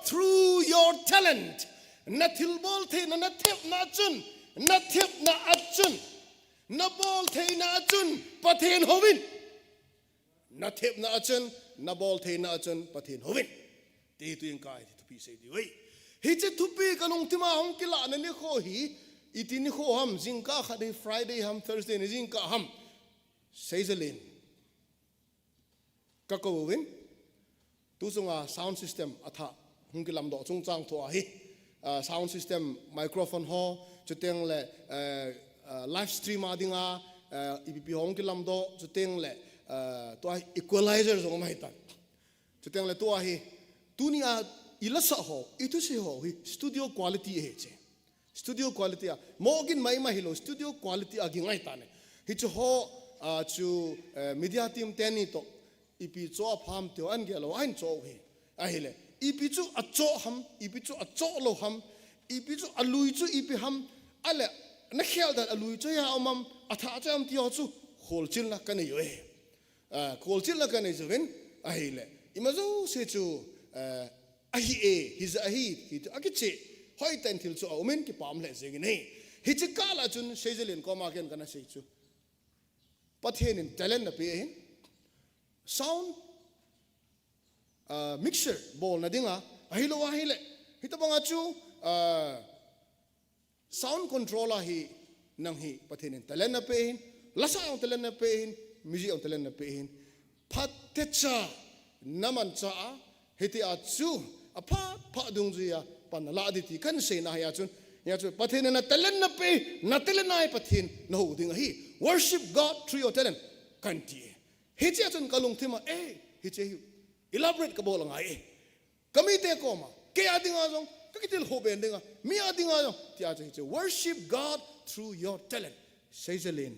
through your talent. Na thilbol the na thep na chun, na thep na achun, na bol the na achun, Pathen Hou'in. Na thep na achun, na bol the na achun, Pathen Hou'in. Ti tu JINGKAH tu pi sei di wei. Hi che tu pi kanong tima hong kila na ni kho hi, iti ni kho ham JINGKAH khade Friday ham Thursday ni JINGKAH ham. Sei zelin. Ka ko win. Tu sunga sound system atha hong kilam do chung chang tho hi. Sound system microphone ho chuteng le live stream adinga ipp hong kilam do chuteng le to equalizer zong mai ta chuteng le to hi tunia ilasa ho itu se ho hi studio quality he che studio quality a mogin mai ma hilo studio quality agi ngai ta ne hi chu ho chu media team teni to ipi cho pham teo an gelo ain cho hi a hile ipi chu acho ham ipi chu acho lo ham ipi chu alui chu ipi ham ale na khel da alui chu ya omam atha cham ti ho chu khol chin la kan yo e khol chin la kan e joven a hile imazo se chu ahi e his ahi hit akiche hoi tan thil chu omen ki pam le zeng nei hi chi kala chun sejelin ko ma ken kana se chu Pathen in talent na pe hin sound mixer ball na dinga ahilo wa hile hitabanga chu sound controller hi nang hi Pathen in talent na pe hin lasa ang talent na pe hin music ang talent na pe hin phatecha naman cha hiti achu apa pha dung ji ya panala aditi kan se na ya chun Pathen na talent na pe na talent na Pathen na hu ding hi worship God through your talent kan ti hiti achun kalung thima hiti elaborate ka bola ngai kami te ko ma ke adinga jong kakitil ho ben dinga mi adinga jong ti a che worship God through your talent sejelin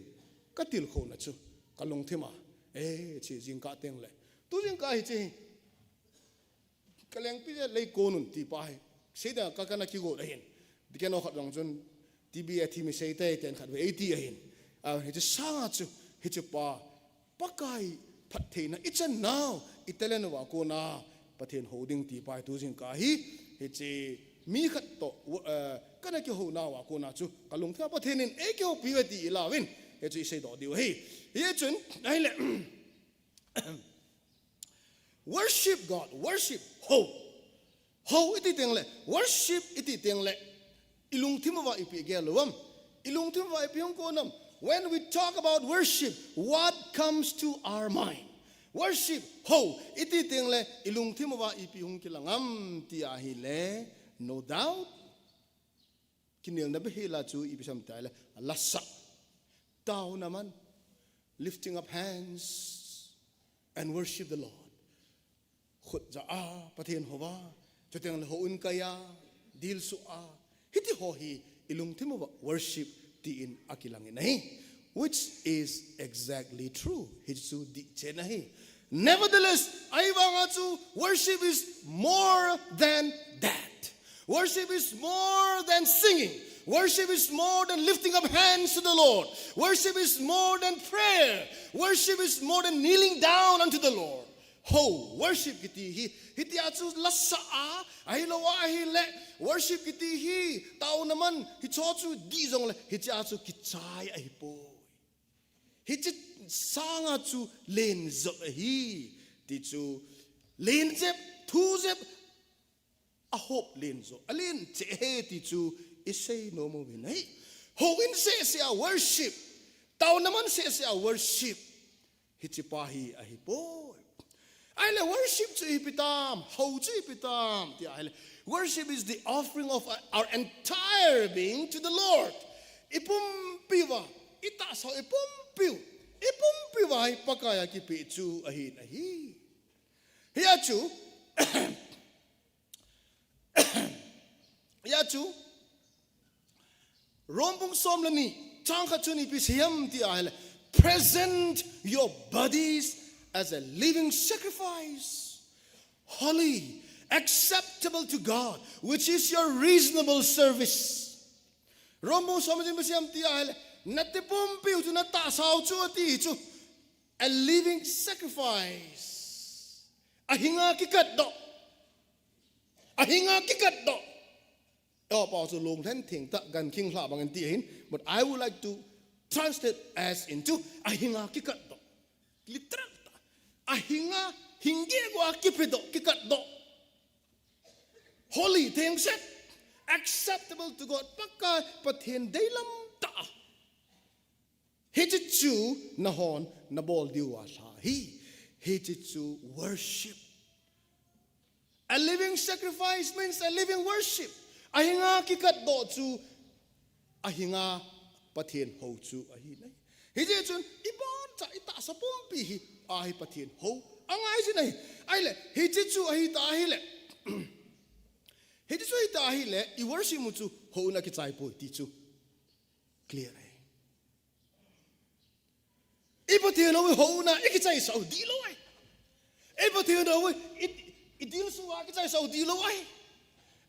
katil kho na chu kalung thima che JINGKAH teng le tu JINGKAH hi che kaleng pi le konun ti pa hai seida ka kana ki go hin dikeno khat rong chun tb athi mi sei te ten khat ve 80 hin he che sanga chu he che pa pakai Pathen na it's a now italen wa ko na Pathen holding ti pai tu JINGKAH hi he che mi khat to kana ki ho na wa ko na chu kalung tha Pathen in e ki ho pi ti ilawin he che sei do diu hi ye chun ai le worship God worship ho iti teng le worship iti teng le ilung thima wa ipi gelwam ilung thima wa ipi ko nam. When we talk about worship, what comes to our mind? Worship, iti ting le ilung timawa ipi hung kilangam ti ahile, no doubt. Kinil na behila chu ipi samtale lasa. Tao naman, lifting up hands and worship the Lord. Khut za Pathen hova, chuteng le Hou'in kaya, dil su hiti hohi ilung timawa worship. In akilangin nahi, which is exactly true. Hitsu di che nahi. Nevertheless, aiwangatsu worship is more than that. Worship is more than singing. Worship is more than lifting up hands to the Lord. Worship is more than prayer. Worship is more than kneeling down unto the Lord. Worship kiti hi hiti atsu lasa ahilo ahile worship kiti hi tao naman hichochu di jong le hiti atsu kichai ahipo hiti sanga chu len zo hi ti chu len jep thu jep a hope len zo alen che he ti chu isei no mo bin hai Hou'in se a worship tao naman se a worship hiti pahi ahipo Aile worship to ipitam, how to ipitam. Worship is the offering of our entire being to the Lord. Ipumpiwa, itaso ipumpiwa pakaya kipichu ahi. Hiachu, rombung somlani, chankachuni pisiyam ti aile. Present your bodies as a living sacrifice, holy, acceptable to God, which is your reasonable service. Rombong somajin basiyam ti ahele natipumpi tu natasaw chu ati chu a living sacrifice. Ahinga kikat do. ahinga kikat do pa so long than thing ta gan king hla bang ti hin, but I would like to translate as into ahinga kikat do literal ta ahinga hinge go kipido kikat do holy things set acceptable to God pakka pathen dailam ta hijichu nahon nabol diwa sa hi hijichu worship. A living sacrifice means a living worship. Ahinga kikat do chu ahinga pathen ho chu ahi nai hijichu ibon cha ita sa pompi hi ahi pathen ho angai si nai ai le hijichu ahi ta hi le hijichu ahi ta hi le I worship mu chu ho na ki chai po ti chu clear ai ipathen ho na ikichai sau di lo ai ipathen ho it deals with what I saw deal away.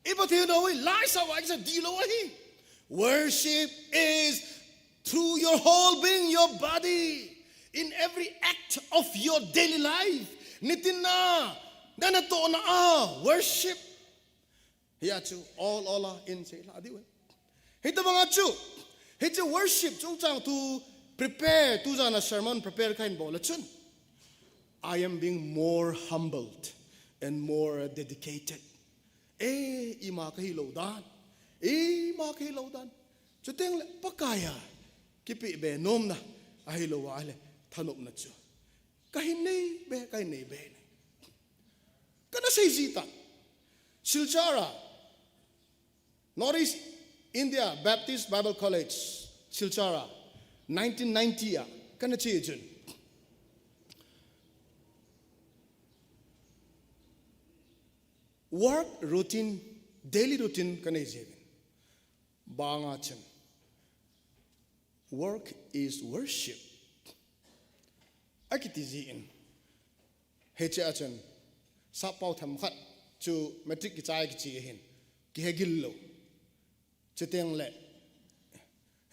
If you know it, lies are what I deal away. Worship is through your whole being, your body, in every act of your daily life. Nitina, nanato na worship. Here too, all in say la diwe. Hita mga chu, hita worship chung chang to prepare to jana sermon prepare kain bola chun. I am being more humbled and more dedicated. Ima kahilaw dan. Ima kahilaw dan. Chuteng pakaya. Kipi be nom na. Ahilaw ale. Tanop na chu. Kahinay be. Kana say zita. Silchara. Northeast India Baptist Bible College. Silchara. 1990 ya. Kana chijun. Work routine, daily routine kanay jebin. Banga chen. Work is worship. Akitiziin. Heche achen. Sapau tham khat chu matric ki chai ki chi hin. Ki hegillo. Cheteng le.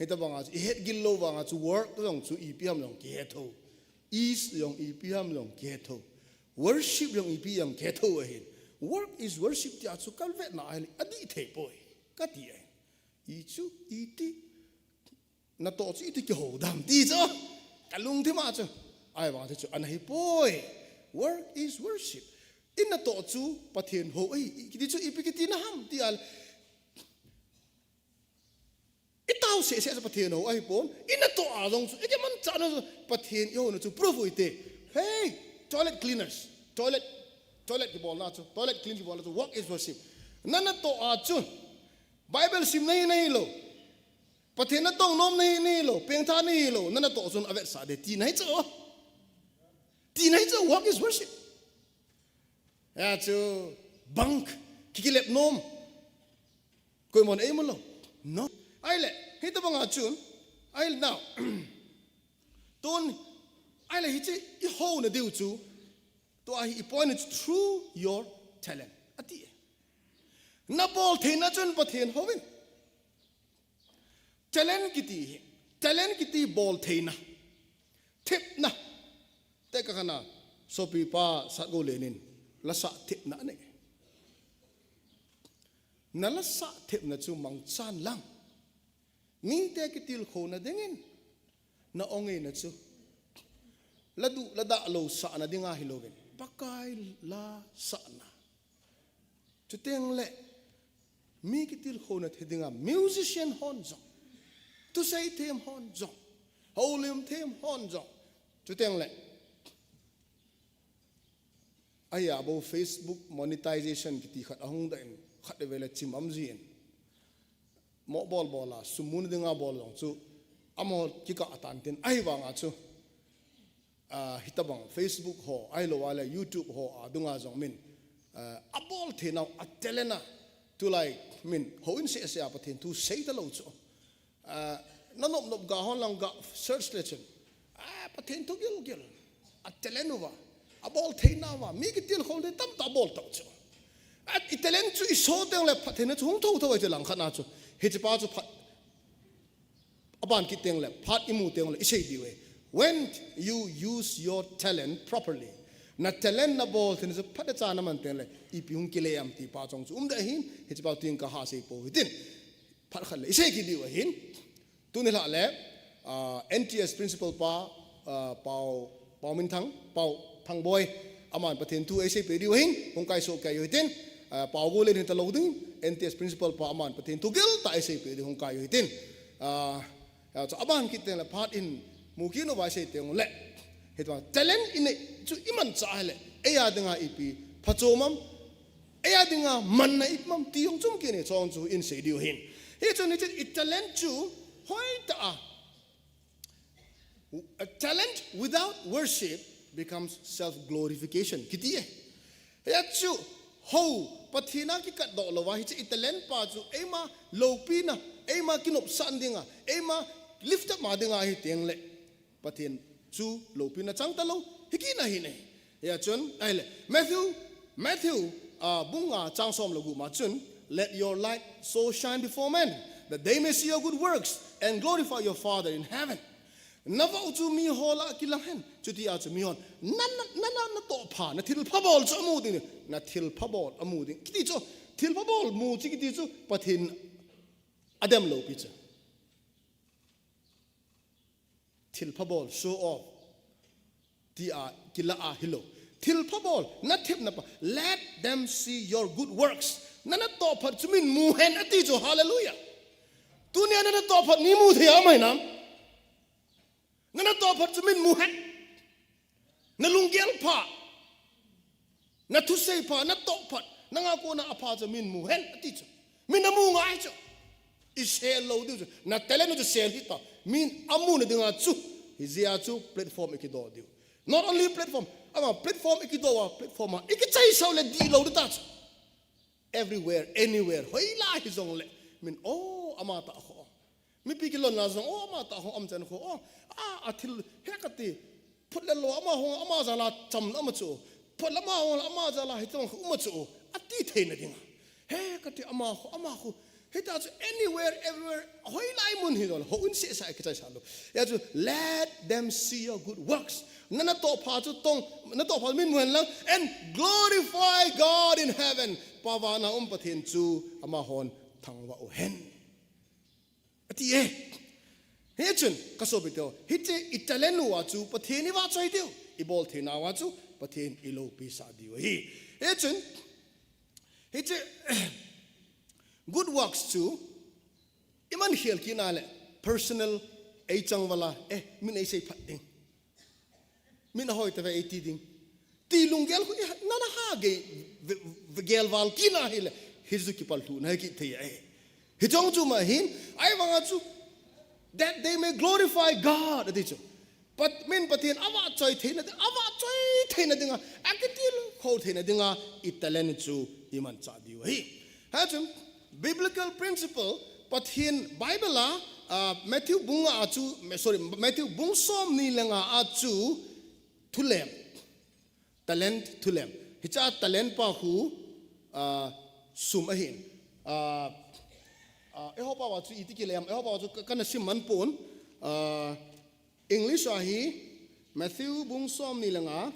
Heta banga chu het gillo banga chu work long chu ipiam long ki hetho. Is long ipiam long ki hetho. Worship long ipiam ki hetho hin. Work is worship ti atsu kalvet na ai adi the boy kati ai ichu iti na to chi ti ho dam ti cho kalung thi ma cho ai wa chu anai boy work is worship in na to chu pathen ho ai ki chu ipikiti na ham ti al itaw se pathen ho ai pon in na to a long chu e man cha na pathen yo na chu proof ite hey toilet cleaners toilet ki bol na chu toilet clean ki bol na chu work is worship nana to a chu Bible sim nahi lo pathen na tong nom nahi lo peng tha nahi lo nana to chun avet sa de ti nahi chu work is worship ya chu bank kikilep nom koi mon ei mo lo no ai le hita banga chun ai now ton ai le hichi I ho na diu chu to I point through your talent. Ati. Na bol thena chun pathen hovin. Talent kiti bol thena. Tip na. Teka kana sopi pa sa go lenin. Lasa tip na ne. Na lasa tip na chu Mangchan lang. Minte kitil kho na dingin. Na ongay na chu. Lada lo sa na dinga hilogin. Pakai la sana. Chuteng le. Mi kitil khonat hedinga musician honzong. To say them honzong. Holim them honzong. Chuteng le. Aya abo Facebook monetization kiti khat ahong dain khat vele chim amjien. Mo bol bola sumun dinga bol long chu amo kika atanten ai wanga chu. Hitabang Facebook ho, ai lo wala YouTube ho, adunga zong min. Abol the now atelena to like min Hou'in se apathen to say the lo cho. Nanop ga hon lang ga search lechen. Pathen to gil atelenova. Abol the na wa mi kitil khol de tam tabol to cho. At itelen chu iso deng le pathen chu to to lang khana chu. Hitpa chu aban kiteng le phat imu teng le isei diwe. When you use your talent properly, na talent na bol tin se phat cha na man ten le ipi hung kile am ti pa chong chu da hin he chi pau tin ka ha se po hitin phat khal le ise ki di wa hin tu ni la le NTS principal pa pau min thang pau thang boy aman pathen tu ise pe di wa hin hung kai so kai hitin pau go le ni ta lo ding NTS principal pa aman pathen tu gel ta ise pe di hung kai hitin cha aban ki ten la phat in mu ki no ba se teng le he to talent in chu iman cha le e ya dinga ipi phachomam e ya dinga man na ipmam ti yong chum ki ne chong chu in se di hin he chu ni talent chu hoi ta a talent without worship becomes self glorification kiti he chu ho pathina ki kat do lo wa hi chi talent pa chu e ma lo pi na e ma kinop san dinga e ma lift up ma dinga hi teng le pathen chu lo pi na chang ta lo hiki na hi ne ya chun ai le Matthew bunga chang som lo gu ma chun let your light so shine before men that they may see your good works and glorify your Father in heaven nava chu mi hola kilang hen chuti a chu mi hon na to pha na thil phabol chu mu ding na thil phabol amu ding kiti chu thil phabol mu chi kiti chu pathin adam lo pi chu thil phabol show off ti a kila a hilo thil phabol na thip na pa let them see your good works na to phat chu min mu hen ati chu hallelujah tu ne na to phat ni mu thia mai nam na to phat chu min mu hen na lunggel pa na thu sei pa na to phat na nga ko na apa chu min mu hen ati chu min na mu ngai chu I share lo du na tele no share hita min amu na dinga chu hizia chu platform ikido diu not only platform ama platform ikido wa platform ikichai so le di lo ta everywhere anywhere hoila hizong le min ama ta ho mi pikilon na zong ama ta ho am chen ho athil hekati phut le lo ama zala cham ama chu phut lama ho ama zala hitong uma chu ati theina dinga hekati ama ho Hita anywhere, everywhere. Hoi lai mun hidol. Hou'in se sa kita salo. Ya tu let them see your good works. Nana to pa tu tong, nana to pa min muan lang and glorify God in heaven. Pawana pathen chu amahon thangwa ohen. Ati he chun kasobito. Hite italenu wa chu patheni wa choi dio. Ibol thena wa chu pathen ilo pisa dio. He chun hite good works too. Iman hiel kinale personal ay chang wala min ay say patding. Min ahoy tave ay tiding. Ti lunggel ko nana hage vegel val kinahile hizu kipaltu na ki te ay. Hitong chu mahin ay wanga chu that they may glorify God adicho. But min patin awa choy theina dinga akitil ho theina dinga italen chu iman cha diu hi. Hachum biblical principle pathin Bible Matthew bunga achu Matthew bungsom ni langa achu thulem talent thulem hicha talent pa hu sum ahin ehopa wa chu itikilem ehopa wa chu kana simman pon English ahi Matthew bungsom ni langa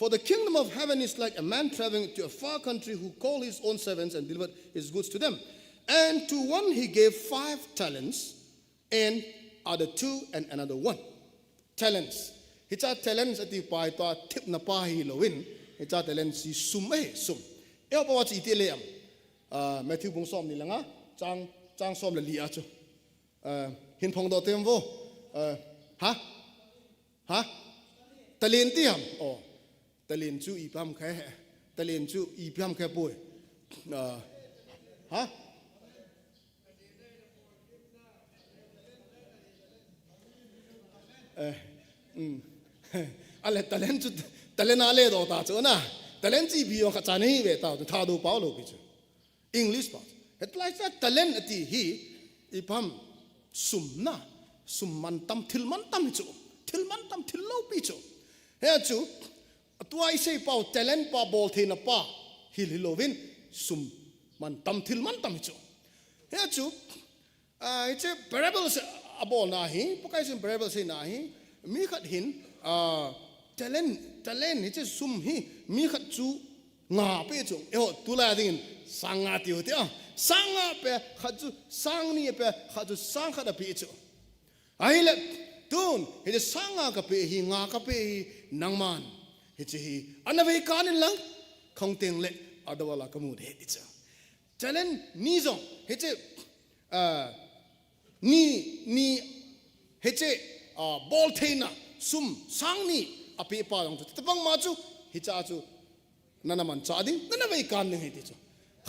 For the kingdom of heaven is like a man traveling to a far country who called his own servants and delivered his goods to them. And to one he gave 5 talents, and other 2, and another 1. Talents. Hicha talents ati pai to tip na pa hi lowin. Hicha talents si sum sum. Eo pa wat iti leam. Matthew bung som ni langa chang som le li a chu. Hin phong do tem vo. Ha? Talent ti ham. Oh. Talent chu ipam khay talent chu ipam khay boy ha ale talent ale do ta chu na talent chi bi yo kha cha nei ve ta Thadou pau lo bi chu English pa it like that talent ati hi ipam sumna summan tam thilman tam chu thilman tam thillo bi chu he chu Tua isay pau talent pa bol thina pa hilovin sum man tam thil man tam chu. He chu it's a parables abol na hi pakai sim parables na hi mi khat hin talent hiche sum hi mi khat chu nga pe chu eo tula ding sanga tiu te sanga pe khat chu sang ni pe khat chu sang khat pe chu ai le tun hiche sanga ka pe hi nga ka pe hi nangman hiche hi anavei kanin lang khong teng le adawala kamu de hi chu talent ni zong hiche ni hiche ball theina sum sang ni api pa long chu tapang ma chu hicha chu nanaman cha ding nanavei kan ning hi ti chu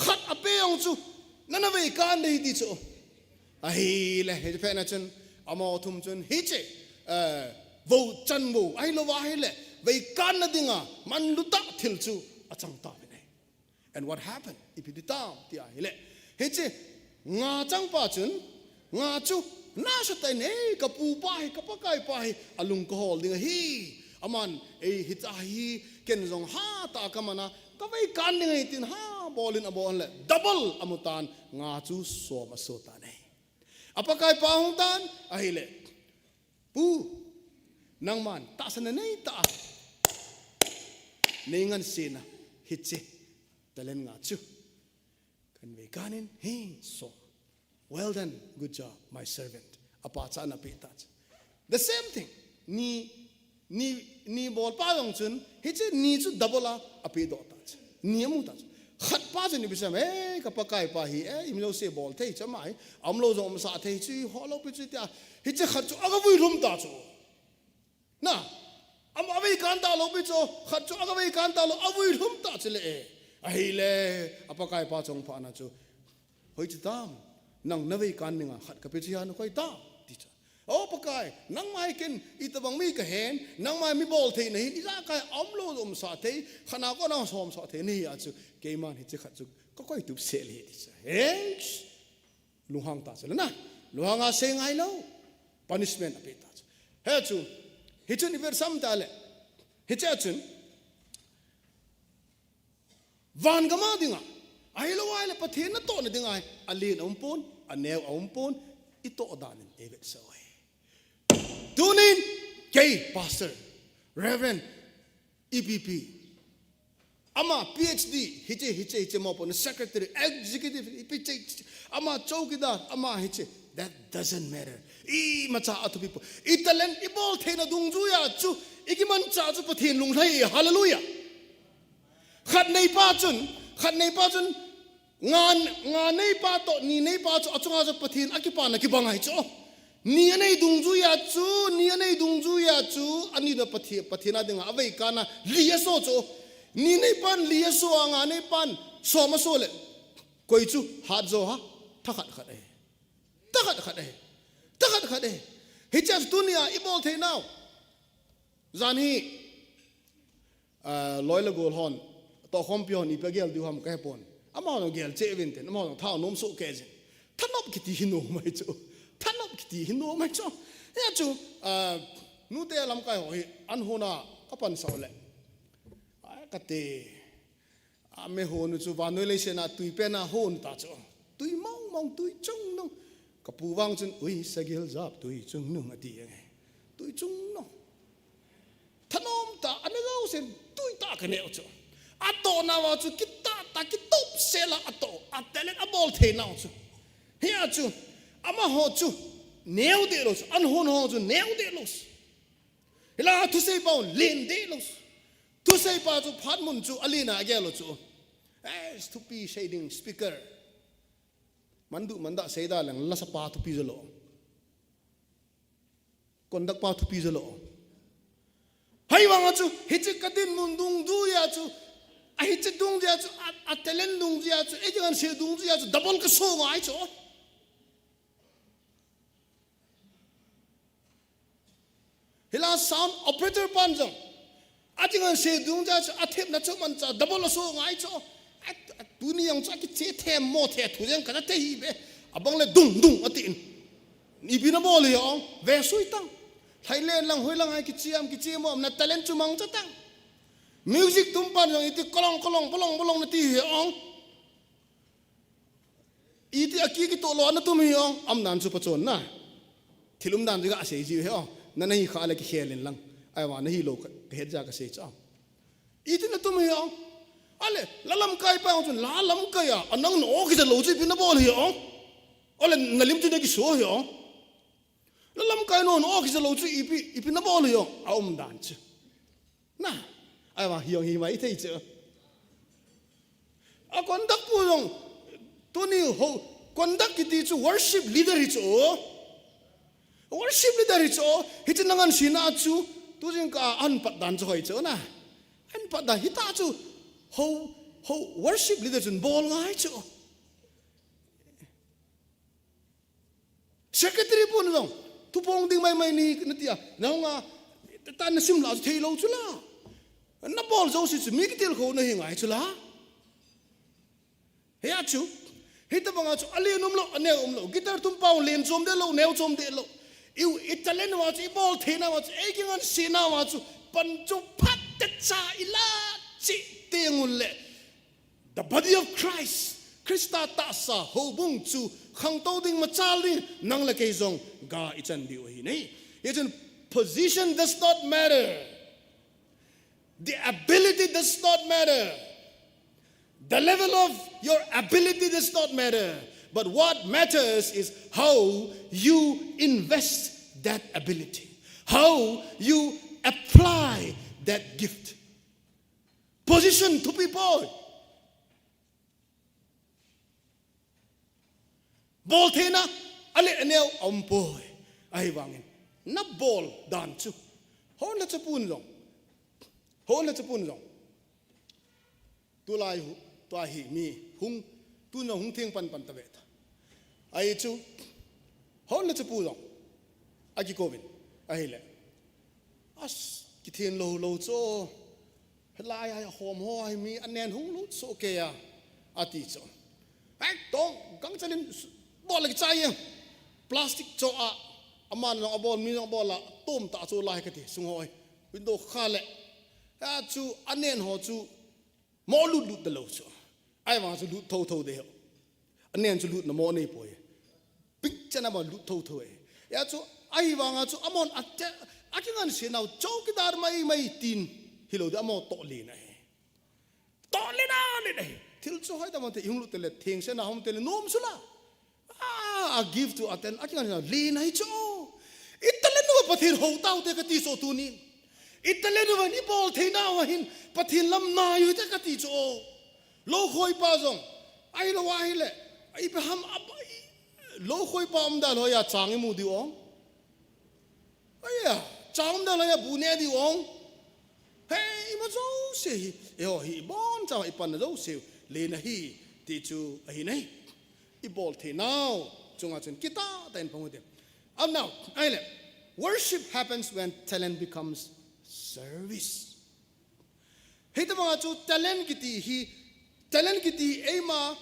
khat ape ong chu nanavei kan dei ti chu a hi le he pe na chen amo thum chun hiche vo chan vo ai lo wa hi le vei kan na dinga man lu ta thil chu achang ta ne and what happened ipi ta ti a hi le hiche nga chang pa chun nga chu na sa tai ne ka pu pa hi ka pa kai pa hi alung ko hol ding hi aman hit hi ken zong ha ta kamana ka vai kan ding hi tin ha bolin abon le double amutan nga chu so ma so ta ne apa kai pa hong tan a hi le pu nang man ta san nei ta nengan sina hitche talen nga chu kan ve kanin hi so well done, good job, my servant. Apa na pitat. The same thing. Ni bol pa dong chun, hiche ni chu double api do ta. Ni amu ta. Khat pa chun ni bisam kapakai pa hi imlo se bol thei chamai, amlo jom sa thei chi holo pi chi ta. Hiche khat chu aga vui rum ta chu. Na, am avei kan ta lo pi chu, khat chu aga vei kan ta lo avui rum ta chile ai le apakai pa chong pa na chu. Hoi chi tam. Nang navei kan ninga khat ka pe chian khoi ta ti cha o pakai nang mai ken itabang mi ka hen nang mai mi bol thei nei ni za kai amlo dom sa thei khana ko na som sa thei ni a chu ke man hi che khat chu ko koi tup se le ti cha luhang ta chela na luhanga se ngai lo punishment ape ta cha he chu hi chu ni ver sam ta le hi cha chun van ga ma dinga ai lo ai le pathen na to na dingai alin ompon anew ompon ito odanin evet so tunin kay pastor reverend EPP ama PhD hiche mo pon secretary executive ipiche ama chowkidar ama hiche that doesn't matter macha atu people italen ibol thena dungju ya chu ikiman cha chu pathen lunglai hallelujah khat nei pa chun nga nei pa to ni nei pa chu achunga chu pathin akipa na kibangai chu ni nei dungju ya chu ani na pathina dinga avei kana liaso chu ni nei pan liaso anga nei pan so ma so le koi chu hat zo ha takhat khat he just dunia ibol the now zan hi loyal gol hon to khompion ipegel du ham ka pon ama no gel che eventen ama no thao nom so keje thanop kiti hino mai cho ya chu nu te lam kai hoi an hona kapan saule ka te ame honu chu vanole sena tuipena hon ta cho tui mong tui chung no ka pu wang chun ui sagil jap tui chung no ati nge tui chung no thanom ta anago sen tui ta ka ne cho ato na wa chu kita ta ki top sela ato atelen abol the na chu hia chu ama ho chu neu de los an hon ho chu neu de los ila tu sei pa len de los tu sei pa chu phat mun chu alina agelo chu stupid shading speaker manda seida lang la sa pa tu pi zalo kondak pa tu pi zalo hai wang chu hichi kadin mun dung du ya chu a hichi dung ya chu a telen dung ya chu e jang se dung ya chu double ka so ngai chu hila sound operator panjang a jang se dung ya chu a thep na chu man cha double so ngai chu dunia yang sakit che them mo the thu jang ka te hi be abang le dung atin ni bina bol yo ve sui tang Thailand lang hoi lang ai kichiam mo na talent chumang chatang music tumpan yang itu kolong bolong na ti ong iti aki ki to lo na tum hi ong am nan chu pachon na thilum dan juga ase ji he ong na nei kha la ki khelen lang ai wa na hi lo ka het ja ka se cha itin na tum hi ong ale lalam kai pa ong chun la lam kai ya anang no ki lo chi pin na bol hi ong ole nalim tu na ki so hi ong lalam kai no no ki lo chi ipi na bol hi ong a dan chu na ai wa hi ong hi mai thei chu a kon dak pu ong tu ni ho kon dak ki ti chu worship leader hi chu worship leader hi chu hi chen nangan sina chu tu jing ka an pat dan chu hoi chu na an pat da hi ta chu ho worship leader chun bol ngai chu secretary pun long tu pong ding mai ni na tia na nga ta na sim la thei lo chu la na bol zo si chu mi ki tel kho na hi ngai chu la he a chu he ta banga chu ali num lo ane lo guitar tum pau len chom de lo neu chom de lo iu italen wa chu bol thena wa chu e king an sina wa chu pan chu phat ta cha ila chi the body of Christ Christa ta sa Houbung chu khang to ding ma chal ding nang la ke zong ga ichan di hi nei ichan position does not matter, the ability does not matter, the level of your ability does not matter, but what matters is how you invest that ability, how you apply that gift. Position to people. Bol thena ale aneu ompoi ai wangin na bol dan chu hon la chapun long tu lai hu to hi mi hung tu no hung thing pan ta vet ai chu hon la chapu long aki kovin ai le as ki thien lo cho lai ai hom ho ai mi anen hung lu so ke ya ati cho ai tong gang chalin bol la chai plastic cho a aman no bol mi no bol la tom ta cho lai ka ti sung hoi window khale a chu anen ho chu mo lut de lo cho ai ma chu lut tho de ho anen chu lut na mo nei poi pik chana ma lut tho e ya chu ai wa nga chu amon atte akingan se nau chowkidar mai tin hilo de amo to le na le til chu hoi da mon te yung lut le theng se na hom te le nom sula I give to attend akingan na le na hi chu italen no pathin ho tau te ka ti so tu ni italen no ni bol theina wa hin pathin lam na yu te ka ti chu lo khoi pa zong ai lo wa hi le ai pa ham lo khoi pa am da lo ya chang mu di ong ai ya chang da lo ya bu ne di ong hey ma zo se yo hi bon cha i pan zo se le na hi ti chu ai nei I bol the now chunga chun kita ten pong dem now ai le worship happens when talent becomes service hey ta mga chu talent kiti ema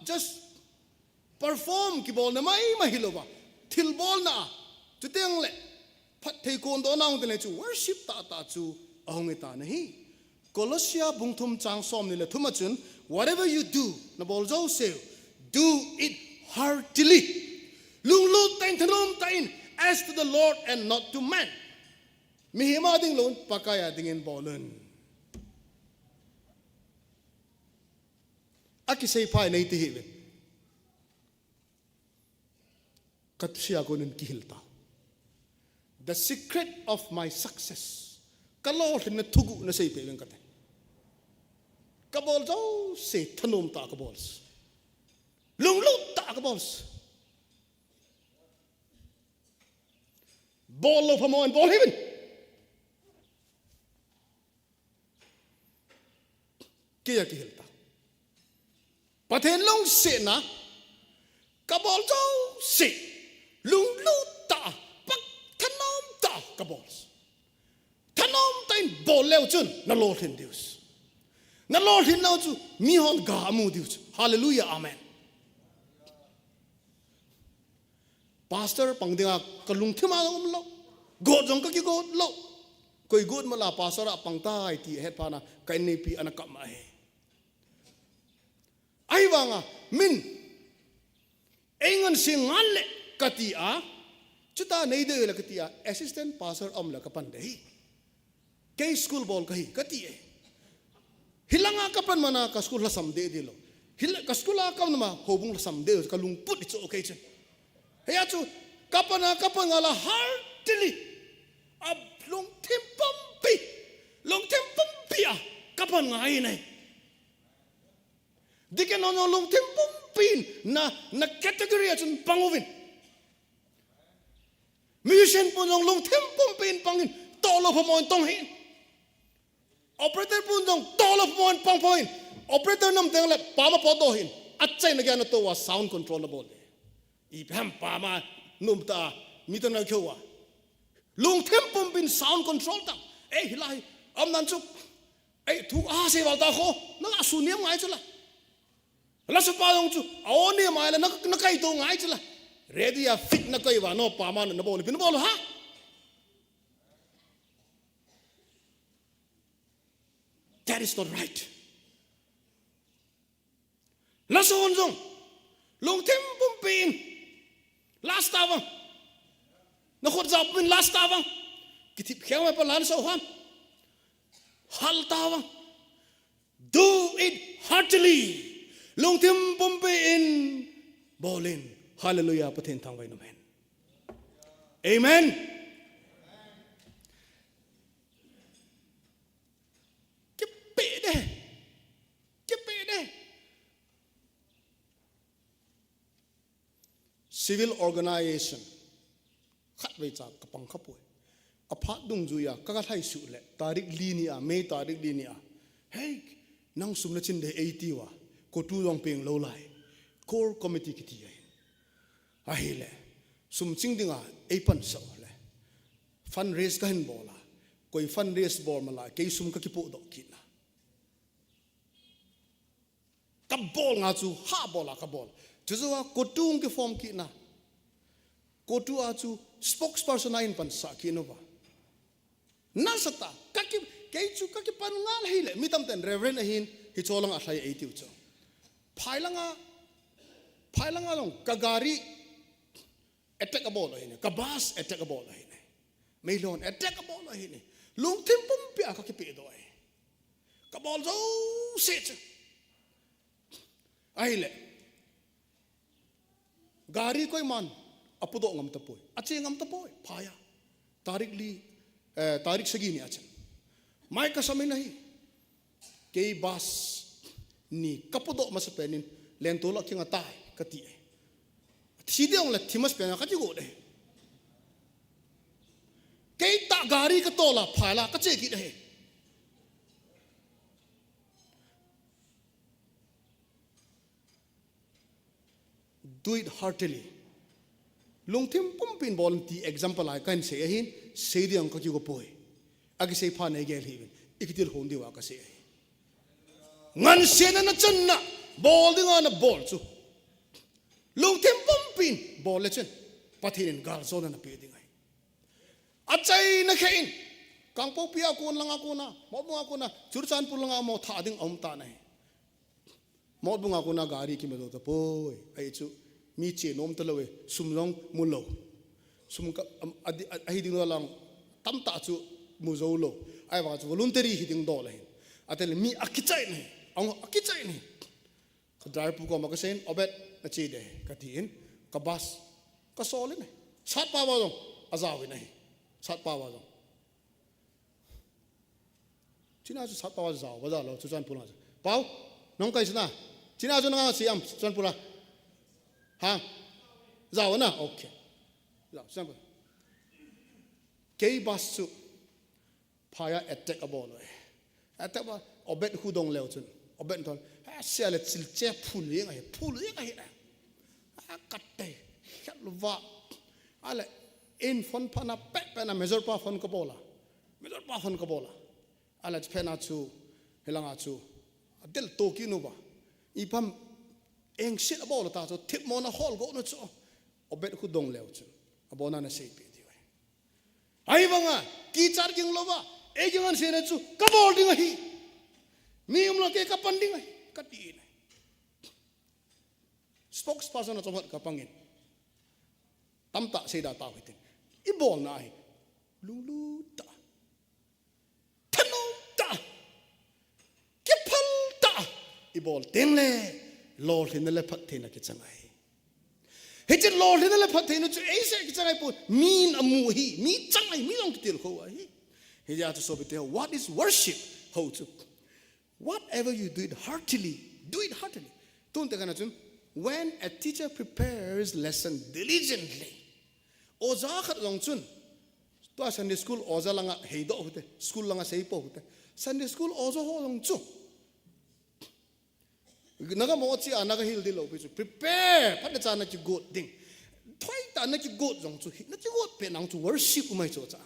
just perform ki bol na mai mahiloba til bol na chu teng le phat thei kon do naung te chu worship ta chu ahong ta na hi Colosia bungthum chang som ni le thuma chun whatever you do na bol zo se do it heartily lung lu tain thanom tain as to the Lord and not to man mihima ding lon pakaya dingin bolen aki sei pai nei ti hive kat sia gonun kihilta the secret of my success kalol na thugu na sei pe wen kate kabol zo se thanom ta kabols lung lu ta kabols ball of Hamon ball heaven kia kihilta Pathen long se na kabol zo se lung lu ta pak thanom ta kabols thanom tain bol leo chun na lord hin deus na lord hin now chu mi hon ga mu deus hallelujah amen pastor pangdinga kalung thima ngom lo god jong ka ki god lo koi god mala pastor a pangta ti het pana kai nei pi anakam ai wanga min engan singal kati a chuta nei de la katia assistant pastor am la kapan dei ke school ball kahi kati hilanga kapan mana ka school la samde dilo hil ka school la kam ma Houbung la samde ka lung put it's okay chen heya chu kapana ngala heartily ab long tempompi kapan ngai nei diken no long tempompin na category chun panguvin musician pun long tempompin pangin tolo pamon tong hin operator pun dong tolo pamon pang point operator nam teng le pama podo hin achai na gyan to was sound controllable I pam pama numta mitana kyowa long tempompin sound control tang hilai am nan chu tu se wal ta kho na asuniam ngai chula la su pa dong chu awni mai la na kai to ngai chula ready ya fit na kai wa no pa ma na bol pin bol ha that is not right la su on jong long tem pum pin last awang na khot za pin last awang kitip khaw ma pa lan so han hal tawang do it heartily long tim pompe in bolin hallelujah Pathen thang vai nomen amen kepe de civil organization khat vai cha kapang khapoi aphat dung juya ka thai su le tarik linia me tarik linia hey nang sumna chin de 80 wa ko tu dong peng lo lai core committee ki ti ai le sum ching dinga e pan so le fund raise ka hin bola koi fund raise bor mala ke sum ka ki po do ki na ka bol nga chu ha bola ka bol chu wa ko tung ki form ki na ko tu a chu spokesperson in pan sa ki no ba nasata kaki keichu kaki pan ngal hile mitam ten reverend ahin hi cholang ahlai 80 cho phailanga long kagari attackable hine kabas attackable hine meilon attackable hine lung timpum pia kaki pe do ai kabol zo sit aile gari koi man apudo ngam tapoi ache ngam tapoi phaya तारीख सगी नहीं आचन माय का समय नहीं कई बास नी कपदो मस पेनिन लेंतोला किंग ताई कति सीधे ओंग ले थिमस पेना कति गो दे कई ता गारी का तोला फाला कचे की दे do it heartily long tim pumpin volunteer example I can say hin say the uncle you go boy agi say pa ne gel hi ikitil hondi wa ka say ngan sena na channa bowling on a ball chu long tim pumpin ball chen pathin gal zone na pe ding ai achai na khain kangpo pia kon langa kona motbung akona churchan pulanga mo tha ding om ta nai motbung akona gari ki me do ta boy ai chu mi che nom talawe sumlong mulo sum ka ahiding lang tam ta chu muzolo ai wa chu voluntary hiding do la atel mi akichai ne ang akichai ne khadar pu ko ma ka sen obet na che de ka tin ka bas ka sol ne sat pa wa dong azawi ne sat pa wa dong china chu sat pa wa zaw wa za lo chu chan pu la pau nong kai sna china chu na siam chan pu la ha zaw na okay zaw sample kei bas chu phaya attack abol attack ba obet hu dong leo chun obet ton ha sel sil che phul ye ngai na a kat te khalwa ale in fon phana pe na measure pa fon ko bola ala phena chu helanga chu adel to ki nu ba ipam eng sit abol ta chu thip mo na hol go no chu obet hu dong leo chu abona na sei pe di wai ai banga ki charging lo ba e jangan se na chu kabol ding hi mi umla ke kapan ding ai kati ni spokesperson na chomot kapangin tamta sei da ta hitin ibol nai lulu ta thano ta kipal ta ibol tengle lol hinale Pathen ki changai heje lol hinale Pathen chu ase ki changai po min amu hi mi changai mi long kitil ko hi heje atu so bete what is worship how to whatever you do it heartily don't take an when a teacher prepares lesson diligently oza khat long chun to Sunday school oza langa heido hote school langa sei po hote Sunday school oza ho long chu naga mo chi anaga hil dilo bi prepare phat cha na chi good ding thoi ta na chi good long chu na chi good pe nang chu worship umai cho cha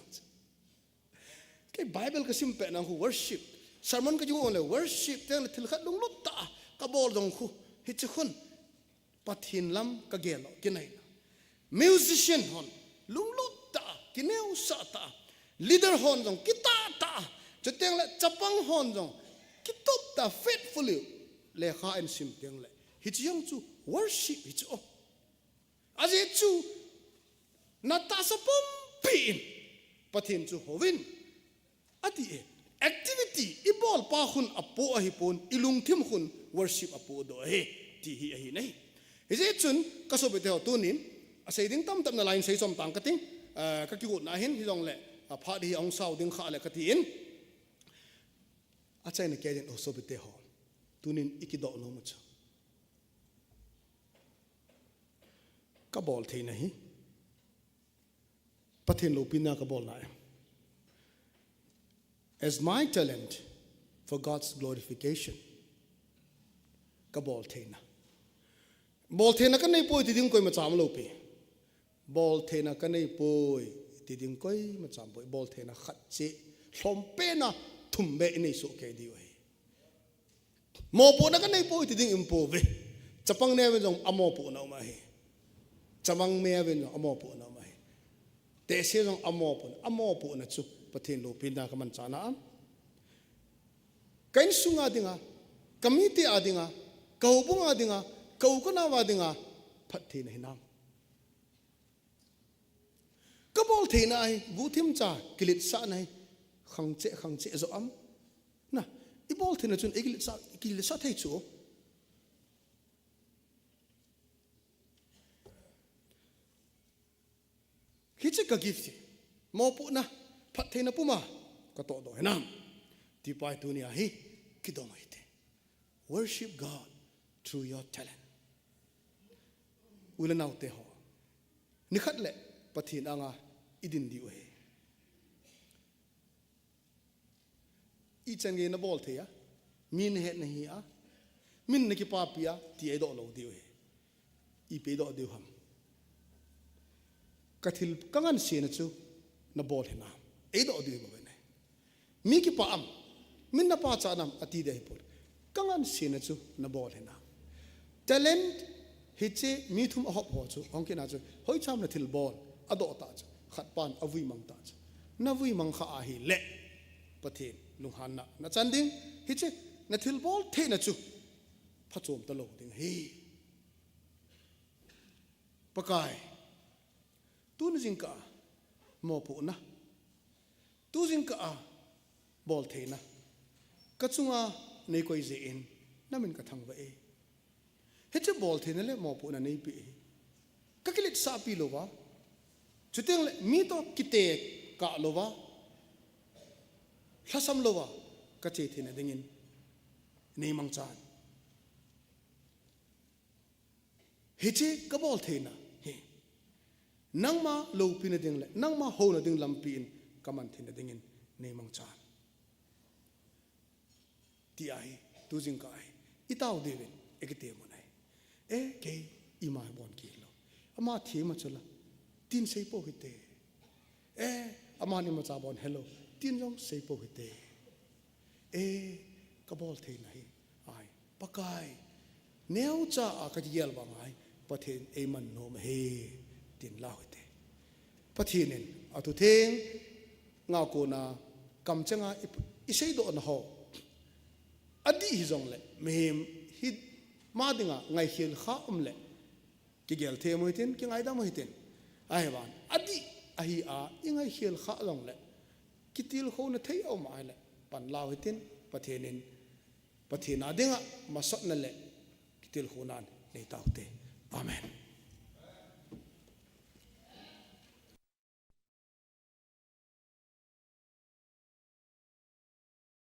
ke Bible ka sim pe nang worship sermon ka ju on worship teng thil khat lung lut ta ka bol dong khu hi chi khun Pathen lam ka gelo kinai musician hon lung lut ta kineu sa ta leader hon dong kita ta cheteng le chapang hon dong kitop ta faithfully le kha en sim teng le hi chi yang chu worship hi chu aje chu na ta sa pom pin Pathen chu hovin ati activity ibol pa khun apo a hi pon ilung thim khun worship apo do he ti hi a hi nei is it chun ka so bete tunin a sei ding tam tam na line sei som tang ka ting ka ki gut na hin hi jong le a pha di ong sau ding kha le ka tin a chai na ke den so bete ho tunin ikido no mu cha ka bol thei na hi Pathen lo pina ka bol na as my talent for God's glorification ka bol thei na bol thena kan nei poi ti ding koi ma cham lo pe bol thena kan nei poi ti ding koi ma cham poi bol thena khat che hlom pe na thum be nei so ke di oi mo po na kan nei poi ti ding im po ve chapang ne wen jong amo po na ma he chamang me wen jong amo po na ma he te se jong amo po na chu Pathen lo pin da ka man cha na am kain sunga dinga committee adinga Houbung adinga Kaukana wadinga Pathen hinam kabol thena ai guthim cha kilit sa nai khangche zo am na ibol thena chun kilit sa thei chu hiche ka gift mo pu na Pathen puma ka to do hinam ti pai tu ni a hi kidom ite worship God through your talent ulan out te ho nikhat le Pathen anga idin di we I change na bol the ya min het nahi a min ne ki pa pia ti e do lo di we I pe do de ham kathil kangan se na chu na bol hena e do di bo ne mi ki pa am min na pa cha nam ati de pur kangan se na chu na bol hena talent hiche mi thum hop ho chu ong ke na chu hoi cham na thil bol ado ta chu khat pan avui mang ta chu na vui mang kha a hi le Pathen lung han na chan ding hiche na thil bol the na chu phachom ta lo ding hi pakai tu na JINGKAH mo pu na tu JINGKAH bol the na ka chunga nei koi je in na min ka thang ba e heche bol the na le mo pu na nei pi ka kilit sa pi lo wa chuteng le mi to kite ka lo wa hlasam lo wa ka che the na dingin nei Mangchan heche ka bol the na he nang ma lo pi na ding le nang ma ho na ding lam pi in ka man the na dingin nei Mangchan ti ai tu JINGKAH itaw devin ekite mo nai e ke ima bon ki lo ama thi ma chula tin sei po hite e ama ni ma cha bon hello tin jong sei po hite e ka bol the nahi ai pakai neu cha a ka yel ba ngai Pathen e man no ma he tin la hite Pathen en atu theng nga ko na kam changa isei do na ho adi hi jong le mehem hi ma dinga ngai hil kha le ki gel the mo tin ki ngai da mo tin ai ban adi ahi a ingai hiel kha long le kitil kho na thei om ai le pan law hitin pathenin pathena denga masot na le kitil kho nan nei taute amen.